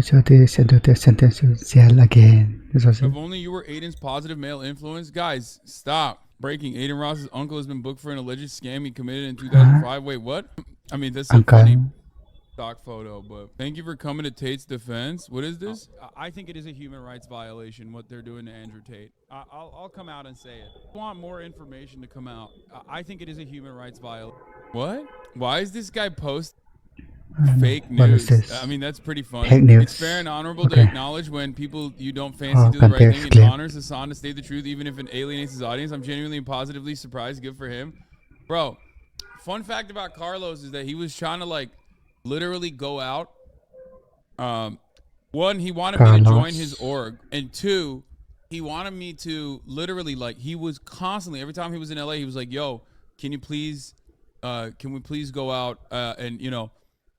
So they said that they sentenced you to jail again. This was If only you were Aiden's positive male influence. Guys, stop. Breaking. Aiden Ross's uncle has been booked for an alleged scam he committed in 2005. Wait, what? I mean, that's a funny stock photo, but thank you for coming to Tate's defense. What is this? I think it is a human rights violation what they're doing to Andrew Tate. I'll come out and say it. I want more information to come out. I think it is a human rights violation. What? Why is this guy post fake news? I mean, that's pretty funny. Fake news. It's fair and honorable to acknowledge when people you don't fancy do the right thing. It honors Hasan to state the truth, even if it alienates his audience. I'm genuinely and positively surprised. Good for him. Bro, fun fact about Carlos is that he was trying to, like, literally go out. One, he wanted me to join his org. And two, he wanted me to literally, like, he was constantly, every time he was in LA, he was like, yo, can we please go out and, you know,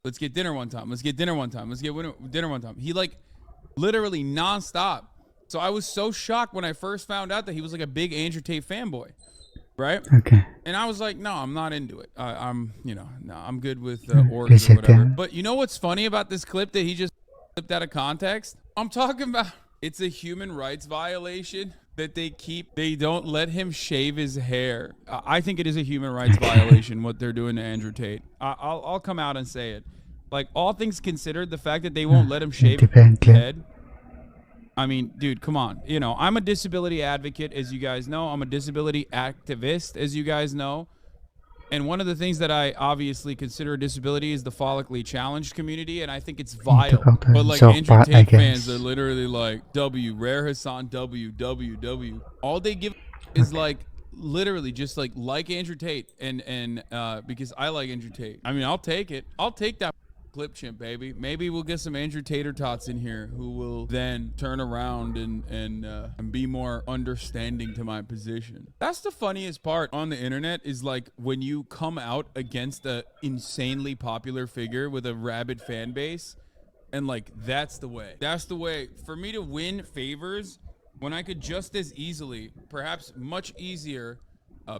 let's get dinner one time. Let's get dinner one time. Let's get dinner one time. He, like, literally nonstop. So I was so shocked when I first found out that he was, like, a big Andrew Tate fanboy. Right? Okay. And I was like, no, I'm not into it. I'm good with orgs or whatever. But you know what's funny about this clip that he just clipped out of context? I'm talking about it's a human rights violation that they don't let him shave his hair. I think it is a human rights violation what they're doing to Andrew Tate. I'll come out and say it. Like, all things considered, the fact that they won't let him shave his head. I mean, dude, come on. You know, I'm a disability advocate, as you guys know. I'm a disability activist, as you guys know. And one of the things that I obviously consider a disability is the follically challenged community, and I think it's vile. But, like, Andrew Tate fans are literally like, W, rare Hasan, W. All they give is, like, literally just, like Andrew Tate, and because I like Andrew Tate. I mean, I'll take it. I'll take that clip chimp, baby. Maybe we'll get some Andrew Tater Tots in here who will then turn around and be more understanding to my position. That's the funniest part on the internet is, like, when you come out against a insanely popular figure with a rabid fan base, and, like, that's the way for me to win favors when I could just as easily, perhaps much easier,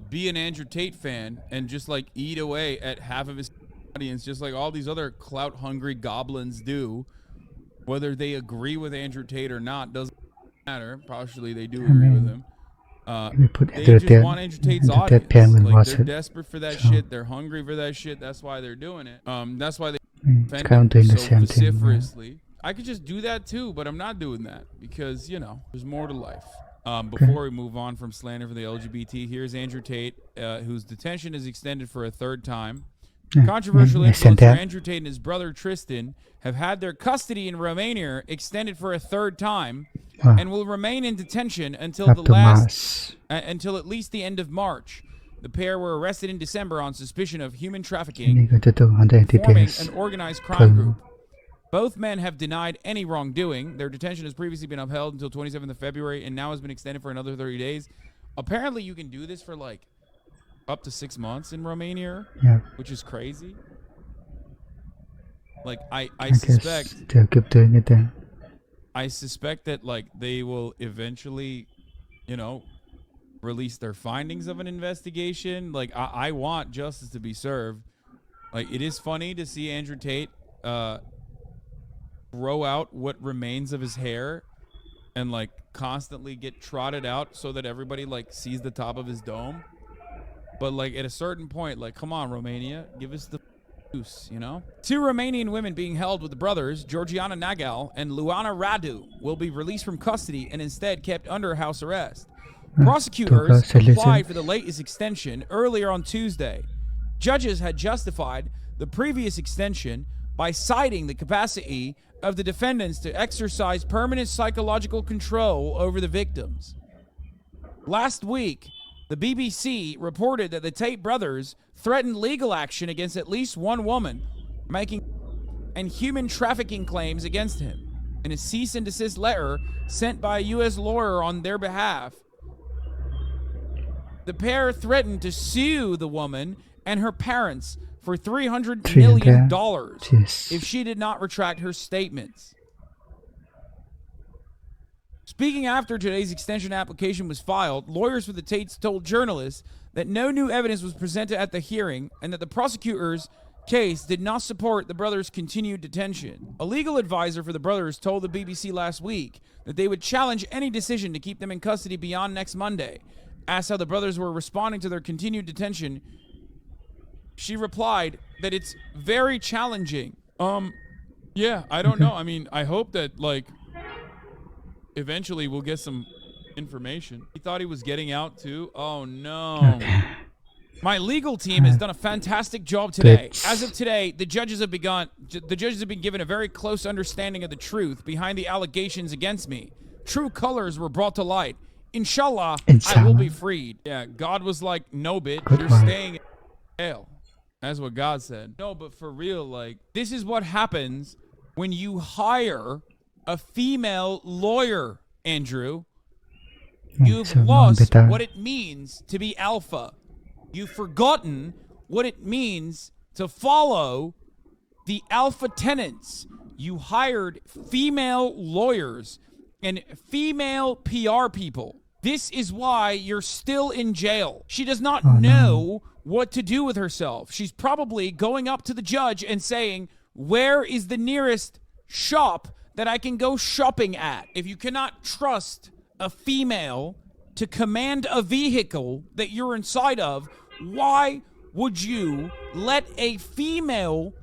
be an Andrew Tate fan and just, like, eat away at half of his audience, just like all these other clout hungry goblins do. Whether they agree with Andrew Tate or not doesn't matter. Partially they do agree with him. They just want Andrew Tate's audience. Like, they're desperate for that shit. They're hungry for that shit. That's why they're doing it. That's why they defend him so vociferously. I could just do that too, but I'm not doing that because, you know, there's more to life. Before we move on from slander for the LGBT, here's Andrew Tate, whose detention is extended for a third time. Controversial influencer Andrew Tate and his brother Tristan have had their custody in Romania extended for a third time and will remain in detention until until at least the end of March. The pair were arrested in December on suspicion of human trafficking, forming an organized crime group. Both men have denied any wrongdoing. Their detention has previously been upheld until 27th of February and now has been extended for another 30 days. Apparently you can do this for, like, up to 6 months in Romania, which is crazy. Like, I suspect they'll keep doing it then. I suspect that, like, they will eventually, you know, release their findings of an investigation. Like, I want justice to be served. Like, it is funny to see Andrew Tate grow out what remains of his hair and, like, constantly get trotted out so that everybody, like, sees the top of his dome. But, like, at a certain point, like, come on, Romania, give us the juice, you know? 2 Romanian women being held with the brothers, Georgiana Nagal and Luana Radu, will be released from custody and instead kept under house arrest. Prosecutors applied for the latest extension earlier on Tuesday. Judges had justified the previous extension by citing the capacity of the defendants to exercise permanent psychological control over the victims. Last week, the BBC reported that the Tate brothers threatened legal action against at least one woman, making and human trafficking claims against him. In a cease and desist letter sent by a U.S. lawyer on their behalf, the pair threatened to sue the woman and her parents for $300 million if she did not retract her statements. Speaking after today's extension application was filed, lawyers for the Tates told journalists that no new evidence was presented at the hearing and that the prosecutors case did not support the brothers' continued detention. A legal advisor for the brothers told the BBC last week that they would challenge any decision to keep them in custody beyond next Monday. Asked how the brothers were responding to their continued detention, she replied that it's very challenging. Yeah, I don't know. I mean, I hope that, like, eventually we'll get some information. He thought he was getting out too. Oh no. My legal team has done a fantastic job today. As of today, the judges have been given a very close understanding of the truth behind the allegations against me. True colors were brought to light. Inshallah, I will be freed. Yeah, God was like, no, bitch, you're staying in jail. That's what God said. No, but for real, like, this is what happens when you hire a female lawyer, Andrew. You've lost what it means to be alpha. You've forgotten what it means to follow the alpha tenets. You hired female lawyers and female PR people. This is why you're still in jail. She does not know what to do with herself. She's probably going up to the judge and saying, where is the nearest shop that I can go shopping at? If you cannot trust a female to command a vehicle that you're inside of, why would you let a female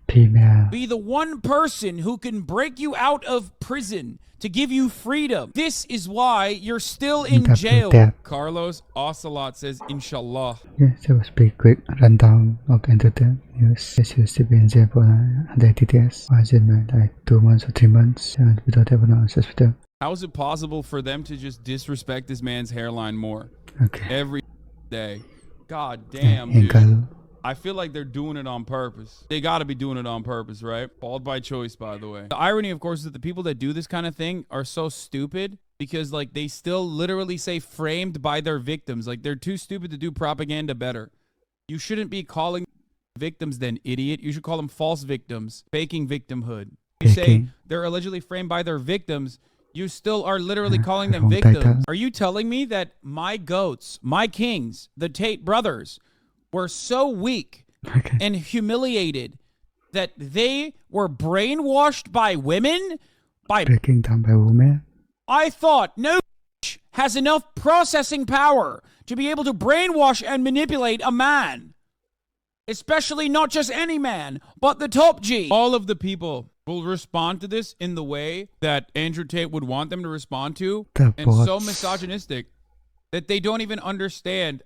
be the one person who can break you out of prison to give you freedom? This is why you're still in jail. Carlos Ocelot says, Inshallah. Yes, that was a pretty quick rundown of the entertainment news. Yes, he used to be in jail for andrewtate. Was it like 2 months or 3 months without ever knowing hospital. How is it possible for them to just disrespect this man's hairline more? Every day. God damn, dude. I feel like they're doing it on purpose. They got to be doing it on purpose, right? Bald by choice, by the way. The irony, of course, is that the people that do this kind of thing are so stupid because, like, they still literally say framed by their victims. Like, they're too stupid to do propaganda better. You shouldn't be calling victims then, idiot. You should call them false victims, faking victimhood. You say they're allegedly framed by their victims. You still are literally calling them victims. Are you telling me that my goats, my kings, the Tate brothers, were so weak and humiliated that they were brainwashed by women? Breaking down by women? I thought no has enough processing power to be able to brainwash and manipulate a man. Especially not just any man, but the top G. All of the people will respond to this in the way that Andrew Tate would want them to respond to. And so misogynistic that they don't even understand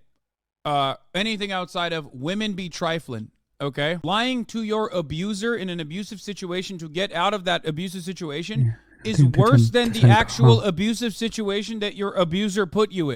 anything outside of women be trifling, okay? Lying to your abuser in an abusive situation to get out of that abusive situation is worse than the actual abusive situation that your abuser put you in.